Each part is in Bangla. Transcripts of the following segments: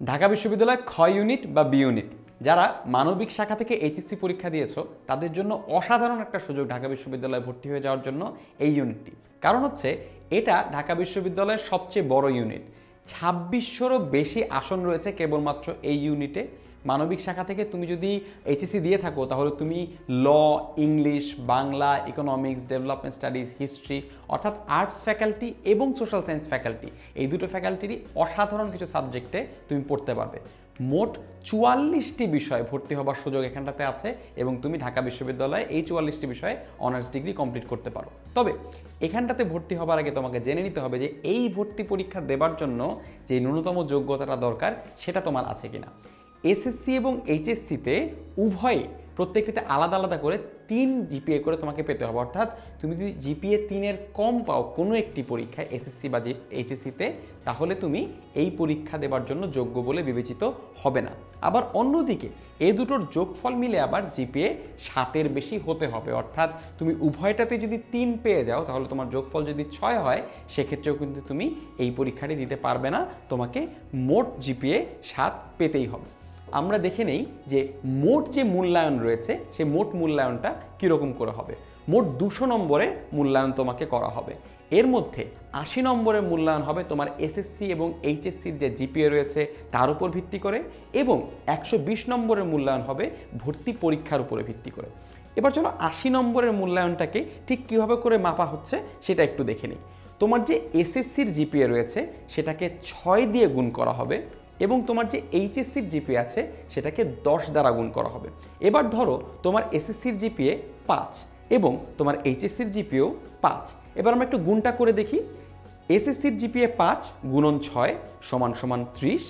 ঢাকা বিশ্ববিদ্যালয় খ ইউনিট বা বি ইউনিট যারা মানবিক শাখা থেকে এইচএসসি পরীক্ষা দিয়েছো তাদের জন্য অসাধারণ একটা সুযোগ ঢাকা বিশ্ববিদ্যালয়ে ভর্তি হয়ে যাওয়ার জন্য এই ইউনিটটি। কারণ হচ্ছে এটা ঢাকা বিশ্ববিদ্যালয়ের সবচেয়ে বড় ইউনিট। 2600রও বেশি আসন রয়েছে কেবলমাত্র এই ইউনিটে। মানবিক শাখা থেকে তুমি যদি এইচএসসি দিয়ে থাকো তাহলে তুমি law, English, Bangla, economics, development studies, history অর্থাৎ আর্টস ফ্যাকাল্টি এবং সোশ্যাল সায়েন্স ফ্যাকাল্টি এই দুটো ফ্যাকাল্টিরই অসাধারণ কিছু সাবজেক্টে তুমি পড়তে পারবে। মোট 44টি বিষয়ে ভর্তি হবার সুযোগ এখানটাতে আছে এবং তুমি ঢাকা বিশ্ববিদ্যালয়ে এই 44টি বিষয়ে অনার্স ডিগ্রি কমপ্লিট করতে পারো। তবে এখানটাতে ভর্তি হবার আগে তোমাকে জেনে নিতে হবে যে এই ভর্তি পরীক্ষা দেবার জন্য যে ন্যূনতম যোগ্যতাটা দরকার সেটা তোমার আছে কিনা। এসএসসি এবং এইচএসসিতে উভয়ে প্রত্যেকটিতে আলাদা আলাদা করে 3 জিপিএ করে তোমাকে পেতে হবে। অর্থাৎ তুমি যদি জিপিএ 3-এর কম পাও কোনো একটি পরীক্ষায় এসএসসি বা এইচএসসিতে তাহলে তুমি এই পরীক্ষা দেওয়ার জন্য যোগ্য বলে বিবেচিত হবে না। আবার অন্যদিকে এই দুটোর যোগফল মিলে আবার জিপিএ 7-এর বেশি হতে হবে। অর্থাৎ তুমি উভয়টাতে যদি 3 পেয়ে যাও তাহলে তোমার যোগফল যদি 6 হয় সেক্ষেত্রেও কিন্তু তুমি এই পরীক্ষাটি দিতে পারবে না, তোমাকে মোট জিপিএ 7 পেতেই হবে। আমরা দেখে নেই যে মোট যে মূল্যায়ন রয়েছে সেই মোট মূল্যায়নটা কীরকম করে হবে। মোট 200 নম্বরের মূল্যায়ন তোমাকে করা হবে। এর মধ্যে 80 নম্বরের মূল্যায়ন হবে তোমার এসএসসি এবং এইচএসসির যে জিপিএ রয়েছে তার উপর ভিত্তি করে এবং 120 নম্বরের মূল্যায়ন হবে ভর্তি পরীক্ষার উপরে ভিত্তি করে। এবার চলো 80 নম্বরের মূল্যায়নটাকে ঠিক কীভাবে করে মাপা হচ্ছে সেটা একটু দেখে নিই। তোমার যে এসএসসির জিপিএ রয়েছে সেটাকে 6 দিয়ে গুণ করা হবে এবং তোমার যে এইচএসসির জিপিএ আছে সেটাকে 10 দ্বারা গুণ করা হবে। এবার ধরো তোমার এসএসসির জিপিএ 5 এবং তোমার এইচএসসির জিপিএও 5। এবার আমরা একটু গুণটা করে দেখি। এসএসসির জিপিএ 5 গুণন 6 সমান সমান 30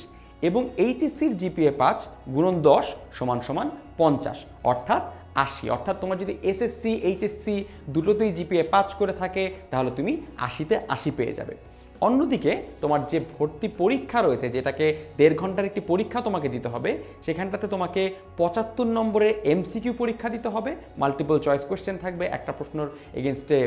এবং এইচএসসির জিপিএ 5 গুণন 10 সমান সমান 50 অর্থাৎ 80। অর্থাৎ তোমার যদি এসএসসি এইচএসসি দুটোতেই জিপিএ 5 করে থাকে তাহলে তুমি 80-তে 80 পেয়ে যাবে। অন্যদিকে তোমার যে ভর্তি পরীক্ষা রয়েছে যেটাকে 1.5 ঘন্টার একটি পরীক্ষা তোমাকে দিতে হবে সেখানটাতে তোমাকে 75 নম্বরের এমসিকিউ পরীক্ষা দিতে হবে। মাল্টিপল চয়েস কোয়েশ্চেন থাকবে, একটা প্রশ্নের এগেনস্টে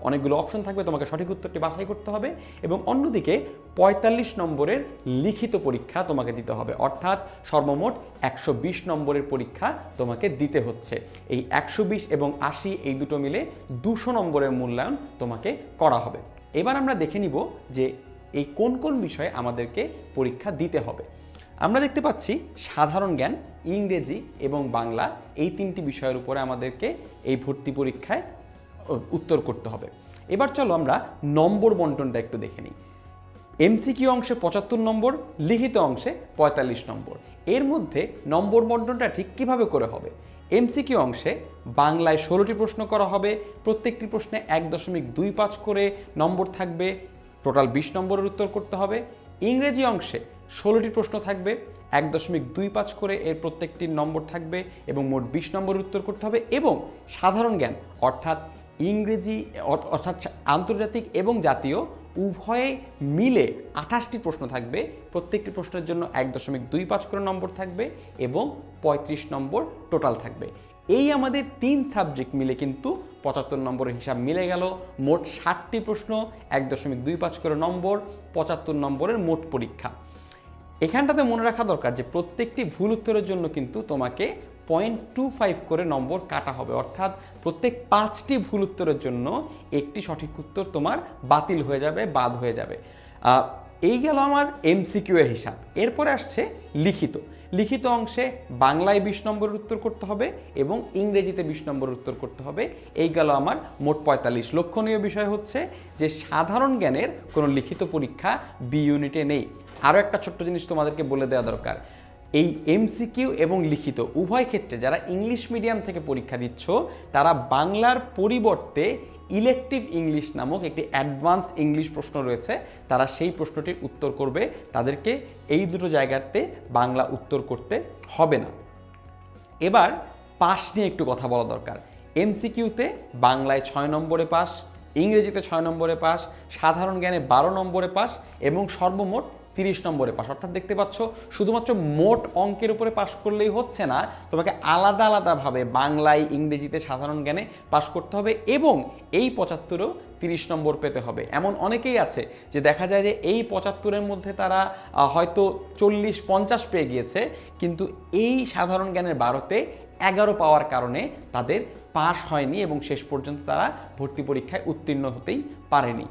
অনেকগুলো অপশন থাকবে, তোমাকে সঠিক উত্তরটি বাছাই করতে হবে এবং অন্যদিকে 45 নম্বরের লিখিত পরীক্ষা তোমাকে দিতে হবে। অর্থাৎ সর্বমোট 120 নম্বরের পরীক্ষা তোমাকে দিতে হচ্ছে। এই 120 এবং 80 এই দুটো মিলে 200 নম্বরের মূল্যায়ন তোমাকে করা হবে। এবার আমরা দেখে নিব যে এই কোন কোন বিষয়ে আমাদেরকে পরীক্ষা দিতে হবে। আমরা দেখতে পাচ্ছি সাধারণ জ্ঞান, ইংরেজি এবং বাংলা এই 3টি বিষয়ের উপরে আমাদেরকে এই ভর্তি পরীক্ষায় উত্তর করতে হবে। এবার চলো আমরা নম্বর বন্টনটা একটু দেখে নিই। এমসিকিউ অংশে 75 নম্বর, লিখিত অংশে 45 নম্বর। এর মধ্যে নম্বর বন্টনটা ঠিক কীভাবে করে হবে? এমসিকিউ অংশে বাংলায় 16টি প্রশ্ন করা হবে, প্রত্যেকটি প্রশ্নে 1.25 করে নম্বর থাকবে, টোটাল 20 নম্বরের উত্তর করতে হবে। ইংরেজি অংশে 16টি প্রশ্ন থাকবে, 1.25 করে এর প্রত্যেকটির নম্বর থাকবে এবং মোট 20 নম্বরের উত্তর করতে হবে। এবং সাধারণ জ্ঞান অর্থাৎ ইংরেজি অর্থাৎ আন্তর্জাতিক এবং জাতীয় উভয়ে মিলে 28টি প্রশ্ন থাকবে, প্রত্যেকটি প্রশ্নের জন্য 1.25 করে নম্বর থাকবে এবং 35 নম্বর টোটাল থাকবে। এই আমাদের 3 সাবজেক্ট মিলে কিন্তু 75 নম্বরের হিসাব মিলে গেল। মোট 60টি প্রশ্ন, 1.25 করে নম্বর, 75 নম্বরের মোট পরীক্ষা। এখানটাতে মনে রাখা দরকার যে প্রত্যেকটি ভুল উত্তরের জন্য কিন্তু তোমাকে 0.25 করে নম্বর কাটা হবে। অর্থাৎ প্রত্যেক 5টি ভুল উত্তরের জন্য একটি সঠিক উত্তর তোমার বাতিল হয়ে যাবে, বাদ হয়ে যাবে। এই গেল আমার এমসিকিউ এর হিসাব। এরপরে আসছে লিখিত। লিখিত অংশে বাংলায় 20 নম্বরের উত্তর করতে হবে এবং ইংরেজিতে 20 নম্বরের উত্তর করতে হবে। এই গেল আমার মোট 45। লক্ষণীয় বিষয় হচ্ছে যে সাধারণ জ্ঞানের কোনো লিখিত পরীক্ষা বি ইউনিটে নেই। আরও একটা ছোট্ট জিনিস তোমাদেরকে বলে দেওয়া দরকার, এই এমসিকিউ এবং লিখিত উভয় ক্ষেত্রে যারা ইংলিশ মিডিয়াম থেকে পরীক্ষা দিচ্ছ তারা বাংলার পরিবর্তে ইলেকটিভ ইংলিশ নামক একটি অ্যাডভান্সড ইংলিশ প্রশ্ন রয়েছে, তারা সেই প্রশ্নটির উত্তর করবে। তাদেরকে এই দুটো জায়গাতে বাংলা উত্তর করতে হবে না। এবার পাস নিয়ে একটু কথা বলা দরকার। এমসিকিউতে বাংলায় 6 নম্বরে পাস, ইংরেজিতে 6 নম্বরে পাস, সাধারণ জ্ঞানে 12 নম্বরে পাস এবং সর্বমোট 30 নম্বরে পাস। অর্থাৎ দেখতে পাচ্ছ শুধুমাত্র মোট অঙ্কের উপরে পাস করলেই হচ্ছে না, তোমাকে আলাদা আলাদাভাবে বাংলায়, ইংরেজিতে, সাধারণ জ্ঞানে পাস করতে হবে এবং এই 75-এও 30 নম্বর পেতে হবে। এমন অনেকেই আছে যে দেখা যায় যে এই 75-এর মধ্যে তারা হয়তো 40-50 পেয়ে গিয়েছে, কিন্তু এই সাধারণ জ্ঞানের 12-তে 11 পাওয়ার কারণে তাদের পাস হয়নি এবং শেষ পর্যন্ত তারা ভর্তি পরীক্ষায় উত্তীর্ণ হতেই পারেনি।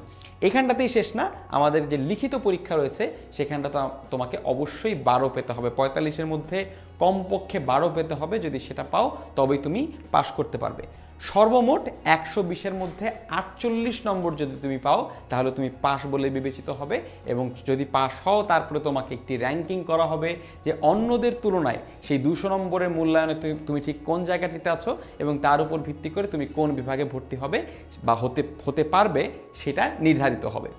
এখানটাতেই শেষ না, আমাদের যে লিখিত পরীক্ষা রয়েছে সেখানটা তো তোমাকে অবশ্যই 12 পেতে হবে। 45-এর মধ্যে কমপক্ষে 12 পেতে হবে, যদি সেটা পাও তবেই তুমি পাস করতে পারবে। সর্বমোট 120-এর মধ্যে 48 নম্বর যদি তুমি পাও তাহলে তুমি পাস বলে বিবেচিত হবে এবং যদি পাস হও তারপরে তোমাকে একটি র্যাঙ্কিং করা হবে যে অন্যদের তুলনায় সেই 200 নম্বরের মূল্যায়নে তুমি ঠিক কোন জায়গাটিতে আছো এবং তার উপর ভিত্তি করে তুমি কোন বিভাগে ভর্তি হবে বা হতে পারবে সেটা নির্ধারিত হবে।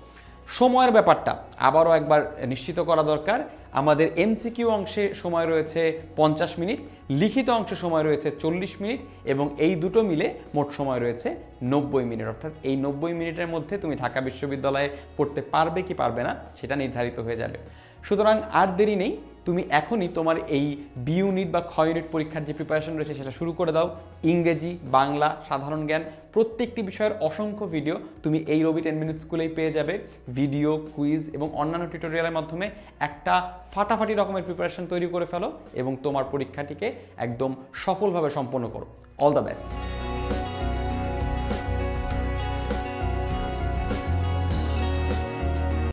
সময়ের ব্যাপারটা আবারও একবার নিশ্চিত করা দরকার। আমাদের এমসিকিউ অংশে সময় রয়েছে 50 মিনিট, লিখিত অংশে সময় রয়েছে 40 মিনিট এবং এই দুটো মিলে মোট সময় রয়েছে 90 মিনিট। অর্থাৎ এই 90 মিনিটের মধ্যে তুমি ঢাকা বিশ্ববিদ্যালয়ে পড়তে পারবে কি পারবে না সেটা নির্ধারিত হয়ে যাবে। সুতরাং আর দেরি নেই, তুমি এখনই তোমার এই বি ইউনিট বা খ ইউনিট পরীক্ষার যে প্রিপারেশন রয়েছে সেটা শুরু করে দাও। ইংরেজি, বাংলা, সাধারণ জ্ঞান প্রত্যেকটি বিষয়ের অসংখ্য ভিডিও তুমি এই রবি 10 মিনিট স্কুলেই পেয়ে যাবে। ভিডিও, কুইজ এবং অন্যান্য টিউটোরিয়ালের মাধ্যমে একটা ফাটাফাটি রকমের প্রিপারেশন তৈরি করে ফেলো এবং তোমার পরীক্ষাটিকে একদম সফলভাবে সম্পন্ন করো। All the best.